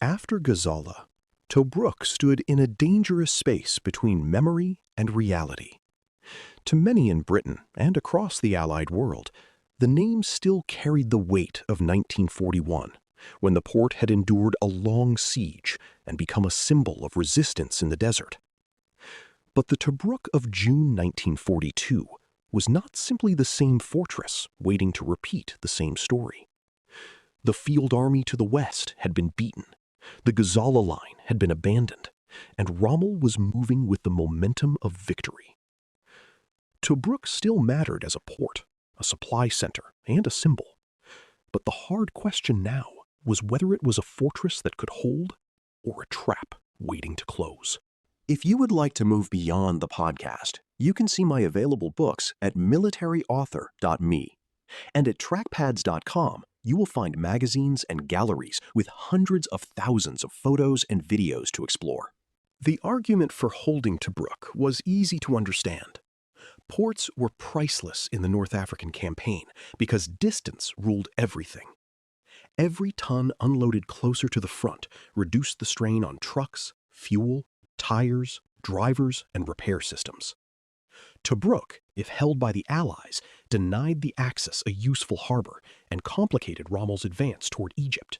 After Gazala, Tobruk stood in a dangerous space between memory and reality. To many in Britain and across the Allied world, the name still carried the weight of 1941, when the port had endured a long siege and become a symbol of resistance in the desert. But the Tobruk of June 1942 was not simply the same fortress waiting to repeat the same story. The field army to the west had been beaten, the Gazala line had been abandoned, and Rommel was moving with the momentum of victory. Tobruk still mattered as a port, a supply center, and a symbol. But the hard question now was whether it was a fortress that could hold or a trap waiting to close. If you would like to move beyond the podcast, you can see my available books at militaryauthor.me. And at trackpads.com, you will find magazines and galleries with hundreds of thousands of photos and videos to explore. The argument for holding Tobruk was easy to understand. Ports were priceless in the North African campaign because distance ruled everything. Every ton unloaded closer to the front reduced the strain on trucks, fuel, tires, drivers, and repair systems. Tobruk, if held by the Allies, denied the Axis a useful harbor and complicated Rommel's advance toward Egypt.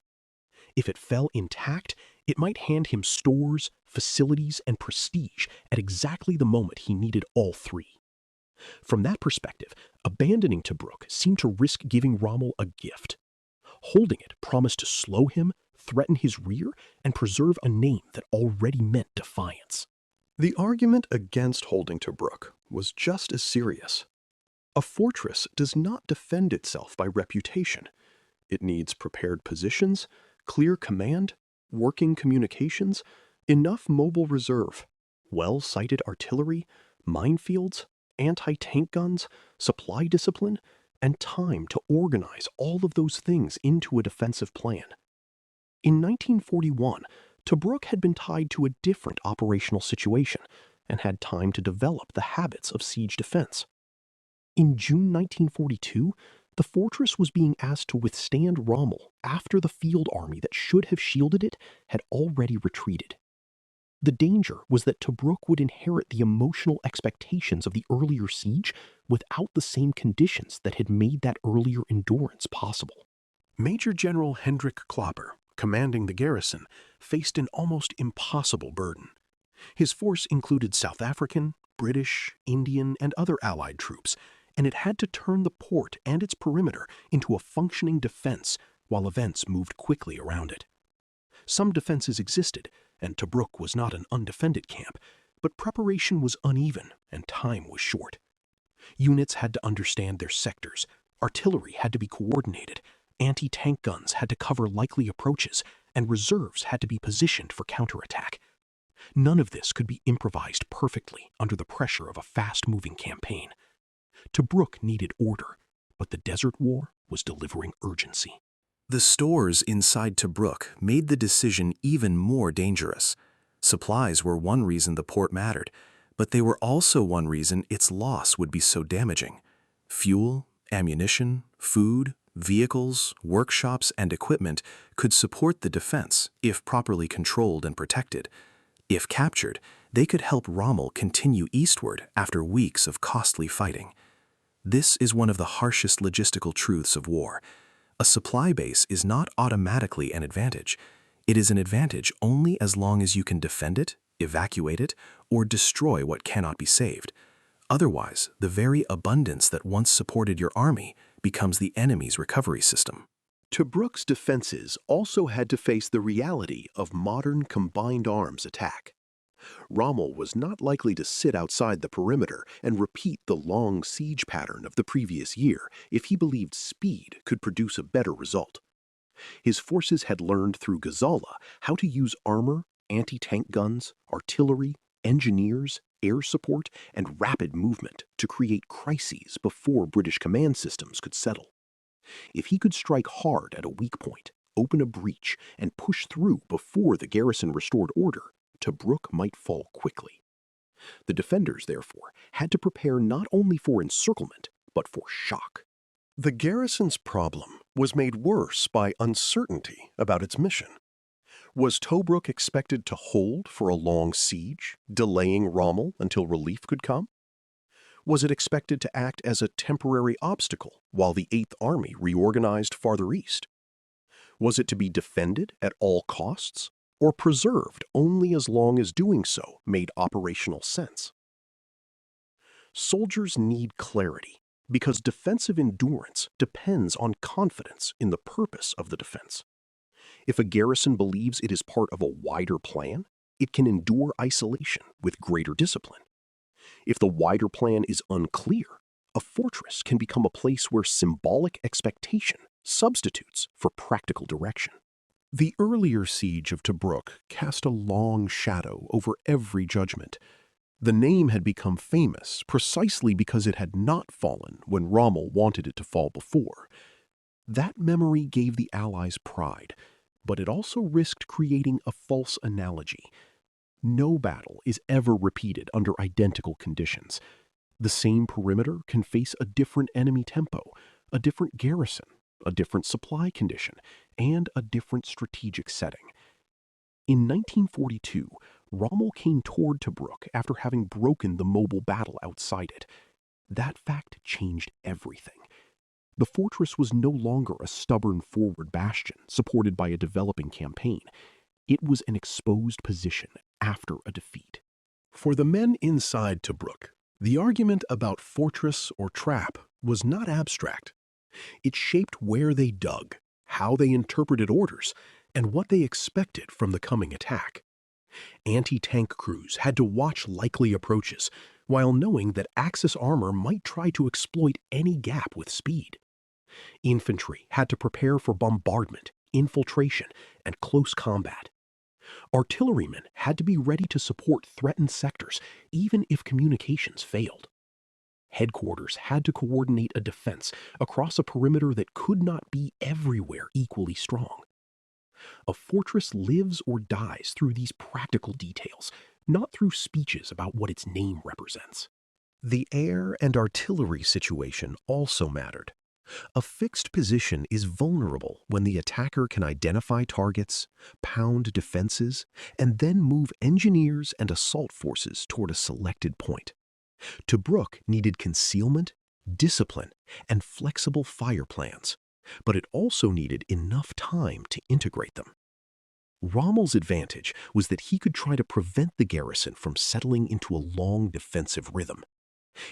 If it fell intact, it might hand him stores, facilities, and prestige at exactly the moment he needed all three. From that perspective, abandoning Tobruk seemed to risk giving Rommel a gift. Holding it promised to slow him, threaten his rear, and preserve a name that already meant defiance. The argument against holding Tobruk was just as serious. A fortress does not defend itself by reputation. It needs prepared positions, clear command, working communications, enough mobile reserve, well-sighted artillery, minefields, anti-tank guns, supply discipline, and time to organize all of those things into a defensive plan. In 1941, Tobruk had been tied to a different operational situation and had time to develop the habits of siege defense. In June 1942, the fortress was being asked to withstand Rommel after the field army that should have shielded it had already retreated. The danger was that Tobruk would inherit the emotional expectations of the earlier siege without the same conditions that had made that earlier endurance possible. Major General Hendrik Klopper, commanding the garrison, faced an almost impossible burden. His force included South African, British, Indian, and other Allied troops, and it had to turn the port and its perimeter into a functioning defense while events moved quickly around it. Some defenses existed, and Tobruk was not an undefended camp, but preparation was uneven and time was short. Units had to understand their sectors, artillery had to be coordinated, anti-tank guns had to cover likely approaches, and reserves had to be positioned for counterattack. None of this could be improvised perfectly under the pressure of a fast-moving campaign. Tobruk needed order, but the Desert War was delivering urgency. The stores inside Tobruk made the decision even more dangerous. Supplies were one reason the port mattered, but they were also one reason its loss would be so damaging. Fuel, ammunition, food, vehicles, workshops, and equipment could support the defense if properly controlled and protected. If captured, they could help Rommel continue eastward after weeks of costly fighting. This is one of the harshest logistical truths of war. A supply base is not automatically an advantage. It is an advantage only as long as you can defend it, evacuate it, or destroy what cannot be saved. Otherwise, the very abundance that once supported your army becomes the enemy's recovery system. Tobruk's defenses also had to face the reality of modern combined arms attack. Rommel was not likely to sit outside the perimeter and repeat the long siege pattern of the previous year if he believed speed could produce a better result. His forces had learned through Gazala how to use armor, anti-tank guns, artillery, engineers, air support, and rapid movement to create crises before British command systems could settle. If he could strike hard at a weak point, open a breach, and push through before the garrison restored order, Tobruk might fall quickly. The defenders, therefore, had to prepare not only for encirclement, but for shock. The garrison's problem was made worse by uncertainty about its mission. Was Tobruk expected to hold for a long siege, delaying Rommel until relief could come? Was it expected to act as a temporary obstacle while the Eighth Army reorganized farther east? Was it to be defended at all costs, or preserved only as long as doing so made operational sense? Soldiers need clarity because defensive endurance depends on confidence in the purpose of the defense. If a garrison believes it is part of a wider plan, it can endure isolation with greater discipline. If the wider plan is unclear, a fortress can become a place where symbolic expectation substitutes for practical direction. The earlier siege of Tobruk cast a long shadow over every judgment. The name had become famous precisely because it had not fallen when Rommel wanted it to fall before. That memory gave the Allies pride, but it also risked creating a false analogy. No battle is ever repeated under identical conditions. The same perimeter can face a different enemy tempo, a different garrison, a different supply condition, and a different strategic setting. In 1942, Rommel came toward Tobruk after having broken the mobile battle outside it. That fact changed everything. The fortress was no longer a stubborn forward bastion supported by a developing campaign. It was an exposed position after a defeat. For the men inside Tobruk, the argument about fortress or trap was not abstract. It shaped where they dug, how they interpreted orders, and what they expected from the coming attack. Anti-tank crews had to watch likely approaches, while knowing that Axis armor might try to exploit any gap with speed. Infantry had to prepare for bombardment, infiltration, and close combat. Artillerymen had to be ready to support threatened sectors, even if communications failed. Headquarters had to coordinate a defense across a perimeter that could not be everywhere equally strong. A fortress lives or dies through these practical details, not through speeches about what its name represents. The air and artillery situation also mattered. A fixed position is vulnerable when the attacker can identify targets, pound defenses, and then move engineers and assault forces toward a selected point. Tobruk needed concealment, discipline, and flexible fire plans, but it also needed enough time to integrate them. Rommel's advantage was that he could try to prevent the garrison from settling into a long defensive rhythm.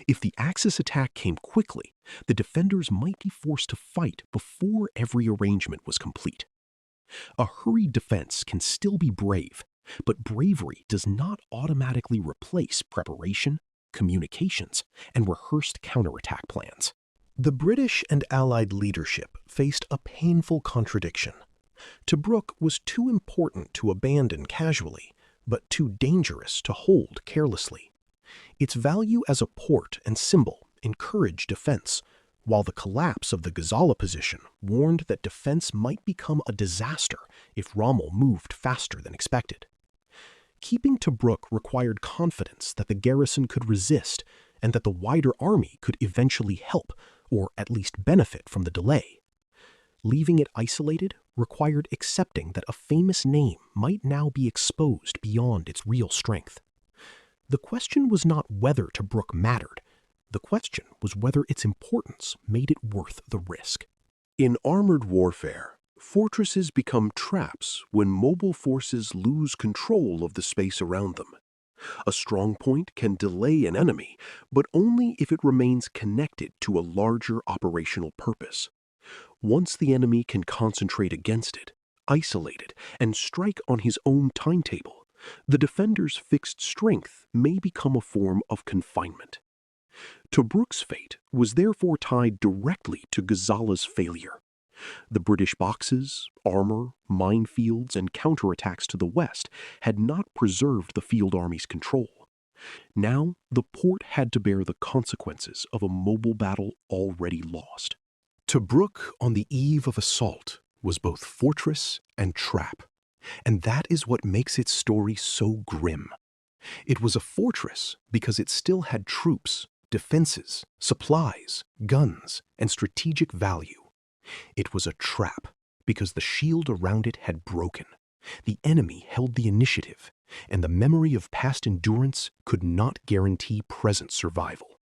If the Axis attack came quickly, the defenders might be forced to fight before every arrangement was complete. A hurried defense can still be brave, but bravery does not automatically replace preparation, communications, and rehearsed counterattack plans. The British and Allied leadership faced a painful contradiction. Tobruk was too important to abandon casually, but too dangerous to hold carelessly. Its value as a port and symbol encouraged defense, while the collapse of the Gazala position warned that defense might become a disaster if Rommel moved faster than expected. Keeping Tobruk required confidence that the garrison could resist and that the wider army could eventually help, or at least benefit from the delay. Leaving it isolated required accepting that a famous name might now be exposed beyond its real strength. The question was not whether Tobruk mattered. The question was whether its importance made it worth the risk. In armored warfare, fortresses become traps when mobile forces lose control of the space around them. A strong point can delay an enemy, but only if it remains connected to a larger operational purpose. Once the enemy can concentrate against it, isolate it, and strike on his own timetable, the defender's fixed strength may become a form of confinement. Tobruk's fate was therefore tied directly to Gazala's failure. The British boxes, armor, minefields, and counterattacks to the west had not preserved the field army's control. Now, the port had to bear the consequences of a mobile battle already lost. Tobruk, on the eve of assault, was both fortress and trap. And that is what makes its story so grim. It was a fortress because it still had troops, defenses, supplies, guns, and strategic value. It was a trap because the shield around it had broken, The enemy held the initiative, and the memory of past endurance could not guarantee present survival.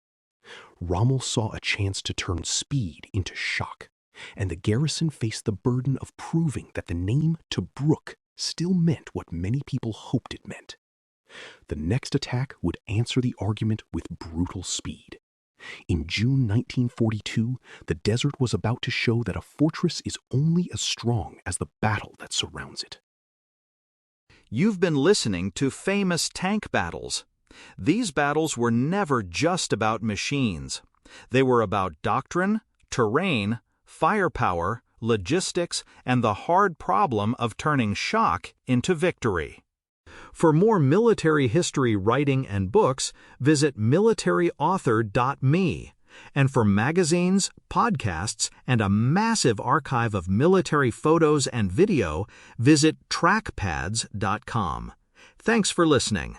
Rommel saw a chance to turn speed into shock, and the garrison faced the burden of proving that the name Tobruk still meant what many people hoped it meant. The next attack would answer the argument with brutal speed. In June 1942, the desert was about to show that a fortress is only as strong as the battle that surrounds it. You've been listening to Famous Tank Battles. These battles were never just about machines. They were about doctrine, terrain, firepower, logistics, and the hard problem of turning shock into victory. For more military history writing and books, visit militaryauthor.me. And for magazines, podcasts, and a massive archive of military photos and video, visit trackpads.com. Thanks for listening.